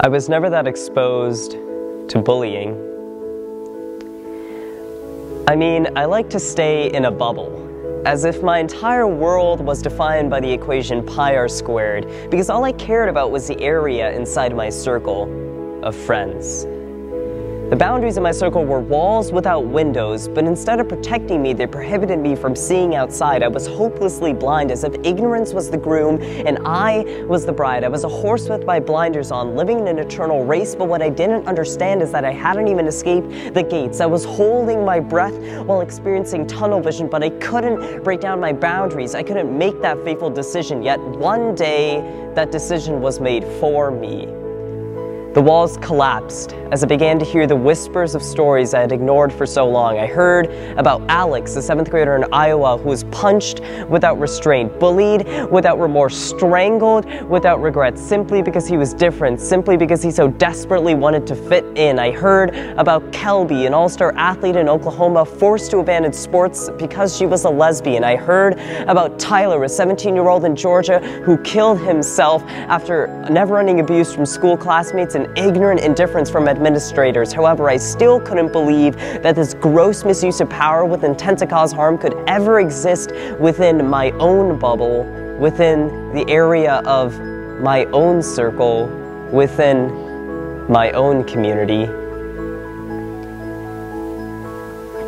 I was never that exposed to bullying. I mean, I like to stay in a bubble, as if my entire world was defined by the equation pi r squared, because all I cared about was the area inside my circle of friends. The boundaries of my circle were walls without windows, but instead of protecting me, they prohibited me from seeing outside. I was hopelessly blind, as if ignorance was the groom and I was the bride. I was a horse with my blinders on, living in an eternal race, but what I didn't understand is that I hadn't even escaped the gates. I was holding my breath while experiencing tunnel vision, but I couldn't break down my boundaries. I couldn't make that fateful decision, yet one day that decision was made for me. The walls collapsed as I began to hear the whispers of stories I had ignored for so long. I heard about Alex, the 7th grader in Iowa, who was punched without restraint, bullied without remorse, strangled without regret, simply because he was different, simply because he so desperately wanted to fit in. I heard about Kelby, an all-star athlete in Oklahoma, forced to abandon sports because she was a lesbian. I heard about Tyler, a 17-year-old in Georgia, who killed himself after never-ending abuse from school classmates and ignorant indifference from administrators. However, I still couldn't believe that this gross misuse of power with intent to cause harm could ever exist within my own bubble, within the area of my own circle, within my own community.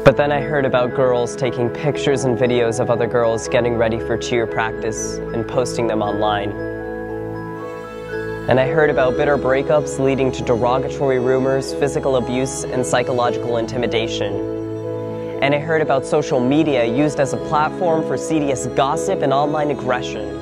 But then I heard about girls taking pictures and videos of other girls getting ready for cheer practice and posting them online. And I heard about bitter breakups leading to derogatory rumors, physical abuse, and psychological intimidation. And I heard about social media used as a platform for seedious gossip and online aggression.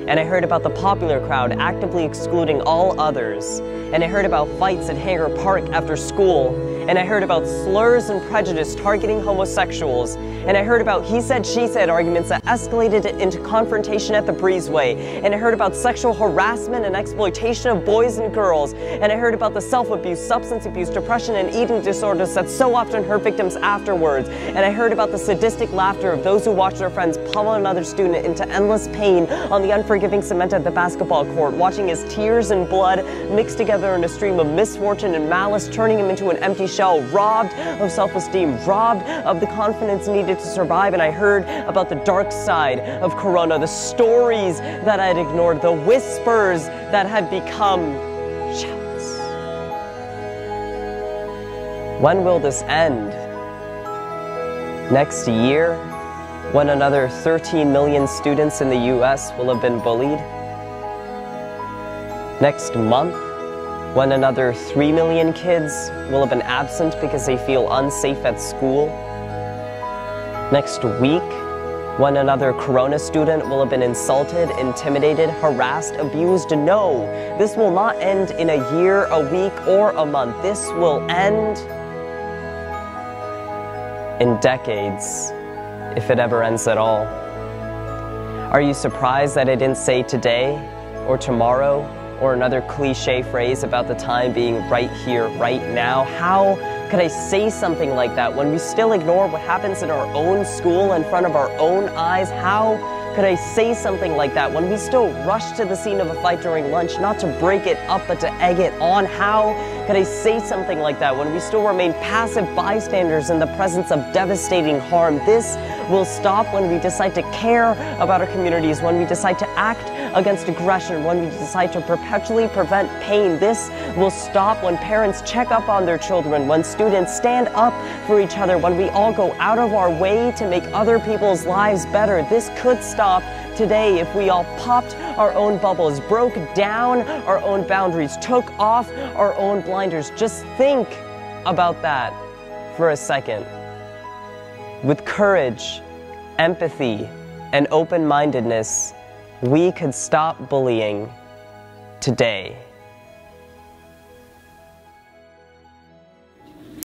And I heard about the popular crowd actively excluding all others. And I heard about fights at Hanger Park after school. And I heard about slurs and prejudice targeting homosexuals. And I heard about he said, she said arguments that escalated into confrontation at the breezeway. And I heard about sexual harassment and exploitation of boys and girls. And I heard about the self-abuse, substance abuse, depression, and eating disorders that so often hurt victims afterwards. And I heard about the sadistic laughter of those who watch their friends pummel another student into endless pain on the unforgiving cement at the basketball court, watching his tears and blood mix together in a stream of misfortune and malice, turning him into an empty shell, robbed of self-esteem, robbed of the confidence needed to survive. And I heard about the dark side of Corona, the stories that I had ignored, the whispers that had become shouts. When will this end? Next year, when another 13 million students in the US will have been bullied? Next month, when another 3 million kids will have been absent because they feel unsafe at school? Next week, when another Corona student will have been insulted, intimidated, harassed, abused? No, this will not end in a year, a week, or a month. This will end in decades, if it ever ends at all. Are you surprised that I didn't say today or tomorrow, or another cliche phrase about the time being right here, right now? How could I say something like that when we still ignore what happens in our own school in front of our own eyes? How could I say something like that when we still rush to the scene of a fight during lunch, not to break it up, but to egg it on? How could I say something like that when we still remain passive bystanders in the presence of devastating harm? This will stop when we decide to care about our communities, when we decide to act against aggression, when we decide to perpetually prevent pain. This will stop when parents check up on their children, when students stand up for each other, when we all go out of our way to make other people's lives better. This could stop today if we all popped our own bubbles, broke down our own boundaries, took off our own blinders. Just think about that for a second. With courage, empathy, and open-mindedness, we could stop bullying today.